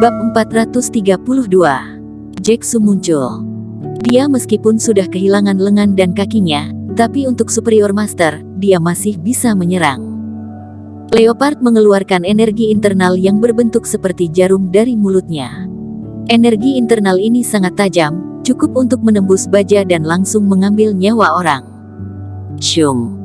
Bab 432. Jacksu muncul. Dia meskipun sudah kehilangan lengan dan kakinya, tapi untuk Superior Master, dia masih bisa menyerang. Leopard mengeluarkan energi internal yang berbentuk seperti jarum dari mulutnya. Energi internal ini sangat tajam, cukup untuk menembus baja dan langsung mengambil nyawa orang. Shung.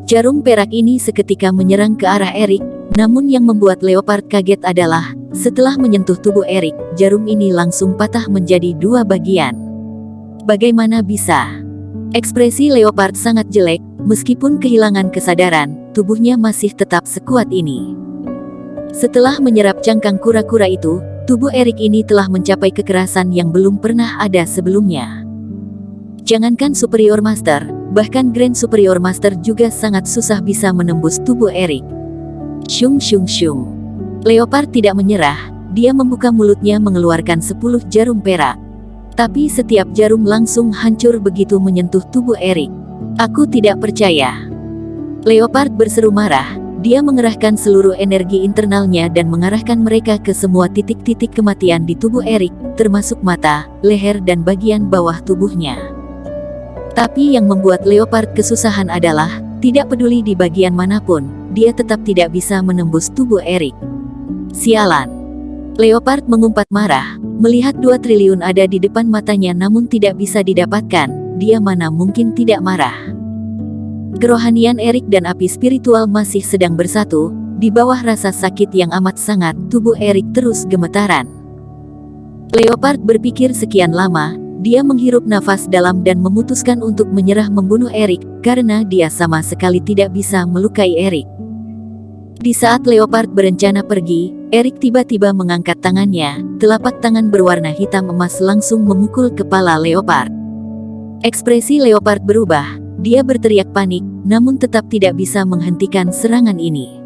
Jarum perak ini seketika menyerang ke arah Erik, namun yang membuat Leopard kaget adalah, setelah menyentuh tubuh Erik, jarum ini langsung patah menjadi dua bagian. Bagaimana bisa? Ekspresi Leopard sangat jelek, meskipun kehilangan kesadaran, tubuhnya masih tetap sekuat ini. Setelah menyerap cangkang kura-kura itu, tubuh Erik ini telah mencapai kekerasan yang belum pernah ada sebelumnya. Jangankan Superior Master, bahkan Grand Superior Master juga sangat susah bisa menembus tubuh Erik. Shung shung shung. Leopard tidak menyerah, dia membuka mulutnya mengeluarkan 10 jarum perak. Tapi setiap jarum langsung hancur begitu menyentuh tubuh Erik. Aku tidak percaya. Leopard berseru marah, dia mengerahkan seluruh energi internalnya dan mengarahkan mereka ke semua titik-titik kematian di tubuh Erik, termasuk mata, leher dan bagian bawah tubuhnya. Tapi yang membuat Leopard kesusahan adalah, tidak peduli di bagian manapun, dia tetap tidak bisa menembus tubuh Erik. Sialan. Leopard mengumpat marah, melihat 2 triliun ada di depan matanya namun tidak bisa didapatkan, dia mana mungkin tidak marah. Kerohanian Erik dan api spiritual masih sedang bersatu, di bawah rasa sakit yang amat sangat, tubuh Erik terus gemetaran. Leopard berpikir sekian lama, dia menghirup nafas dalam dan memutuskan untuk menyerah membunuh Erik, karena dia sama sekali tidak bisa melukai Erik. Di saat Leopard berencana pergi, Erik tiba-tiba mengangkat tangannya, telapak tangan berwarna hitam emas langsung memukul kepala Leopard. Ekspresi Leopard berubah, dia berteriak panik, namun tetap tidak bisa menghentikan serangan ini.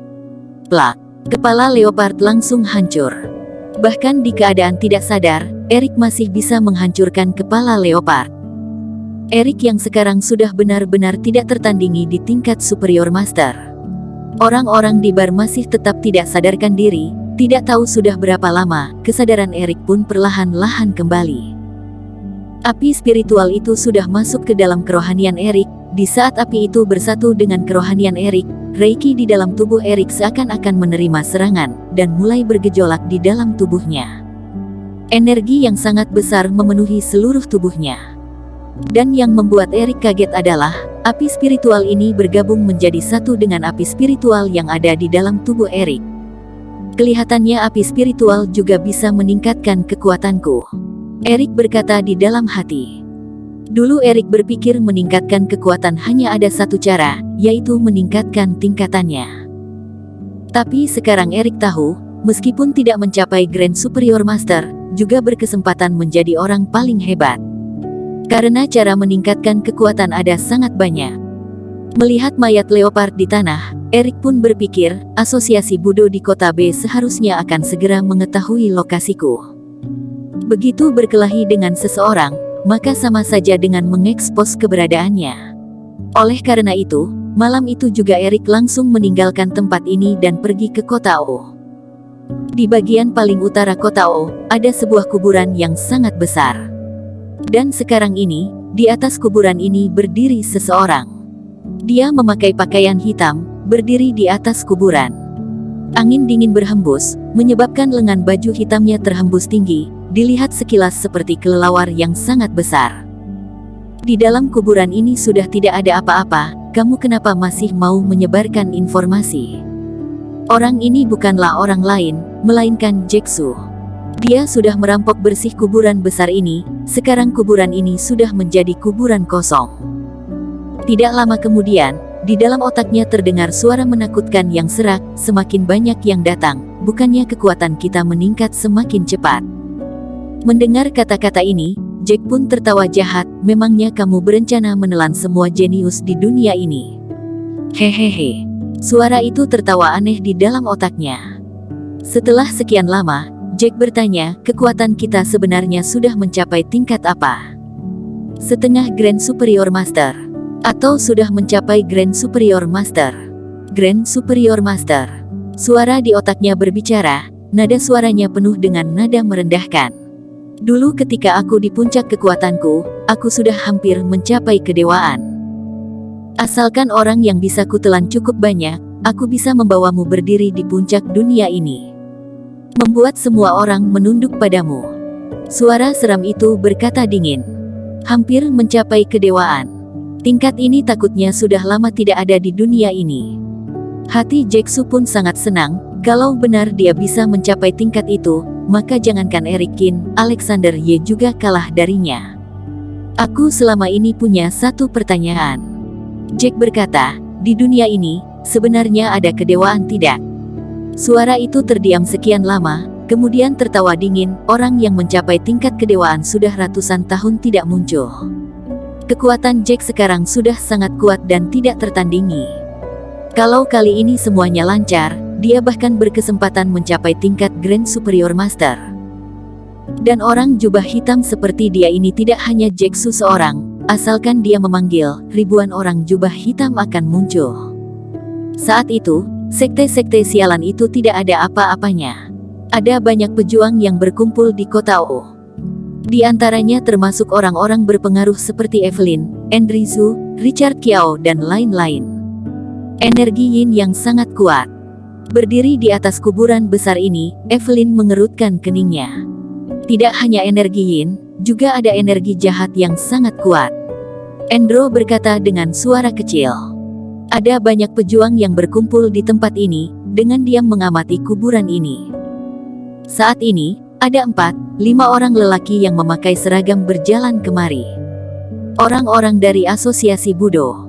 Plak, kepala Leopard langsung hancur. Bahkan di keadaan tidak sadar, Erik masih bisa menghancurkan kepala Leopard. Erik yang sekarang sudah benar-benar tidak tertandingi di tingkat Superior Master. Orang-orang di bar masih tetap tidak sadarkan diri, tidak tahu sudah berapa lama, kesadaran Erik pun perlahan-lahan kembali. Api spiritual itu sudah masuk ke dalam kerohanian Erik, di saat api itu bersatu dengan kerohanian Erik, Reiki di dalam tubuh Erik seakan-akan menerima serangan, dan mulai bergejolak di dalam tubuhnya. Energi yang sangat besar memenuhi seluruh tubuhnya. Dan yang membuat Erik kaget adalah, api spiritual ini bergabung menjadi satu dengan api spiritual yang ada di dalam tubuh Erik. Kelihatannya api spiritual juga bisa meningkatkan kekuatanku. Erik berkata di dalam hati. Dulu Erik berpikir meningkatkan kekuatan hanya ada satu cara, yaitu meningkatkan tingkatannya. Tapi sekarang Erik tahu, meskipun tidak mencapai Grand Superior Master, juga berkesempatan menjadi orang paling hebat. Karena cara meningkatkan kekuatan ada sangat banyak. Melihat mayat Leopard di tanah, Erik pun berpikir, asosiasi Budo di kota B seharusnya akan segera mengetahui lokasiku. Begitu berkelahi dengan seseorang, maka sama saja dengan mengekspos keberadaannya. Oleh karena itu, malam itu juga Erik langsung meninggalkan tempat ini dan pergi ke kota O. Di bagian paling utara kota O, ada sebuah kuburan yang sangat besar. Dan sekarang ini, di atas kuburan ini berdiri seseorang. Dia memakai pakaian hitam, berdiri di atas kuburan. Angin dingin berhembus, menyebabkan lengan baju hitamnya terhembus tinggi, dilihat sekilas seperti kelelawar yang sangat besar. Di dalam kuburan ini sudah tidak ada apa-apa, kamu kenapa masih mau menyebarkan informasi? Orang ini bukanlah orang lain, melainkan Jacksu. Dia sudah merampok bersih kuburan besar ini, sekarang kuburan ini sudah menjadi kuburan kosong. Tidak lama kemudian, di dalam otaknya terdengar suara menakutkan yang serak, semakin banyak yang datang, bukannya kekuatan kita meningkat semakin cepat. Mendengar kata-kata ini, Jack pun tertawa jahat, memangnya kamu berencana menelan semua jenius di dunia ini? Hehehe. Suara itu tertawa aneh di dalam otaknya. Setelah sekian lama, Jack bertanya, kekuatan kita sebenarnya sudah mencapai tingkat apa? Setengah Grand Superior Master. Atau sudah mencapai Grand Superior Master? Grand Superior Master. Suara di otaknya berbicara, nada suaranya penuh dengan nada merendahkan. Dulu ketika aku di puncak kekuatanku, aku sudah hampir mencapai kedewaan. Asalkan orang yang bisa kutelan cukup banyak, aku bisa membawamu berdiri di puncak dunia ini. Membuat semua orang menunduk padamu. Suara seram itu berkata dingin. Hampir mencapai kedewaan. Tingkat ini takutnya sudah lama tidak ada di dunia ini. Hati Jae-Soo pun sangat senang. Kalau benar dia bisa mencapai tingkat itu, maka jangankan Eric Kin, Alexander Ye juga kalah darinya. Aku selama ini punya satu pertanyaan. Jack berkata, di dunia ini, sebenarnya ada kedewaan tidak? Suara itu terdiam sekian lama, kemudian tertawa dingin. Orang yang mencapai tingkat kedewaan sudah ratusan tahun tidak muncul. Kekuatan Jack sekarang sudah sangat kuat dan tidak tertandingi. Kalau kali ini semuanya lancar, dia bahkan berkesempatan mencapai tingkat Grand Superior Master. Dan orang jubah hitam seperti dia ini tidak hanya Jae-Soo seorang, asalkan dia memanggil, ribuan orang jubah hitam akan muncul. Saat itu, sekte-sekte sialan itu tidak ada apa-apanya. Ada banyak pejuang yang berkumpul di kota O. Di antaranya termasuk orang-orang berpengaruh seperti Evelyn, Andrew Zhu, Richard Kiao dan lain-lain. Energi yin yang sangat kuat. Berdiri di atas kuburan besar ini, Evelyn mengerutkan keningnya. Tidak hanya energi yin, juga ada energi jahat yang sangat kuat. Andrew berkata dengan suara kecil. Ada banyak pejuang yang berkumpul di tempat ini, dengan diam mengamati kuburan ini. Saat ini, ada 4-5 orang lelaki yang memakai seragam berjalan kemari. Orang-orang dari asosiasi Budo.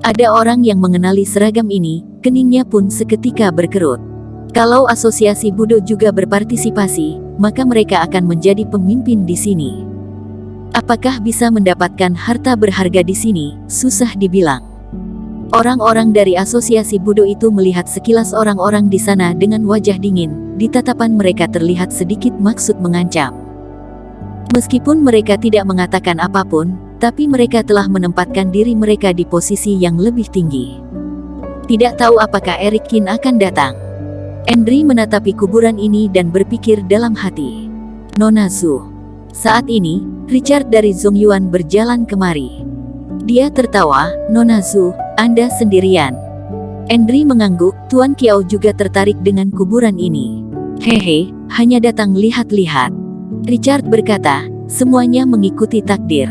Ada orang yang mengenali seragam ini, keningnya pun seketika berkerut. Kalau asosiasi Budo juga berpartisipasi, maka mereka akan menjadi pemimpin di sini. Apakah bisa mendapatkan harta berharga di sini? Susah dibilang. Orang-orang dari asosiasi Budo itu melihat sekilas orang-orang di sana dengan wajah dingin. Di tatapan mereka terlihat sedikit maksud mengancam. Meskipun mereka tidak mengatakan apapun, tapi mereka telah menempatkan diri mereka di posisi yang lebih tinggi. Tidak tahu apakah Eric Kin akan datang. Andrew menatapi kuburan ini dan berpikir dalam hati. Nona Zhu. Saat ini, Richard dari Zongyuan berjalan kemari. Dia tertawa, Nona Zhu, Anda sendirian. Andrew mengangguk, Tuan Kiao juga tertarik dengan kuburan ini. Hehe, hanya datang lihat-lihat. Richard berkata, semuanya mengikuti takdir.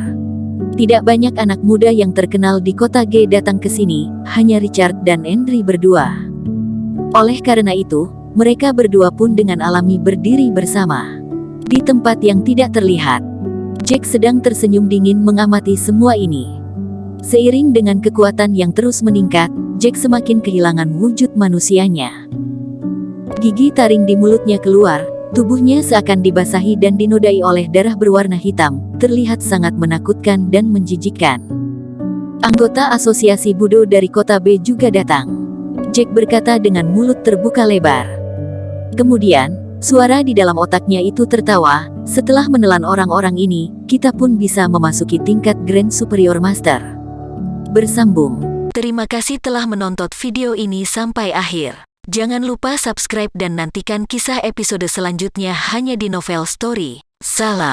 Tidak banyak anak muda yang terkenal di kota G datang ke sini, hanya Richard dan Andrew berdua. Oleh karena itu, mereka berdua pun dengan alami berdiri bersama. Di tempat yang tidak terlihat, Jack sedang tersenyum dingin mengamati semua ini. Seiring dengan kekuatan yang terus meningkat, Jack semakin kehilangan wujud manusianya. Gigi taring di mulutnya keluar, tubuhnya seakan dibasahi dan dinodai oleh darah berwarna hitam, terlihat sangat menakutkan dan menjijikkan. Anggota asosiasi Budo dari kota B juga datang. Jack berkata dengan mulut terbuka lebar. Kemudian, suara di dalam otaknya itu tertawa, setelah menelan orang-orang ini, kita pun bisa memasuki tingkat Grand Superior Master. Bersambung. Terima kasih telah menonton video ini sampai akhir. Jangan lupa subscribe dan nantikan kisah episode selanjutnya hanya di Novel Story. Salam.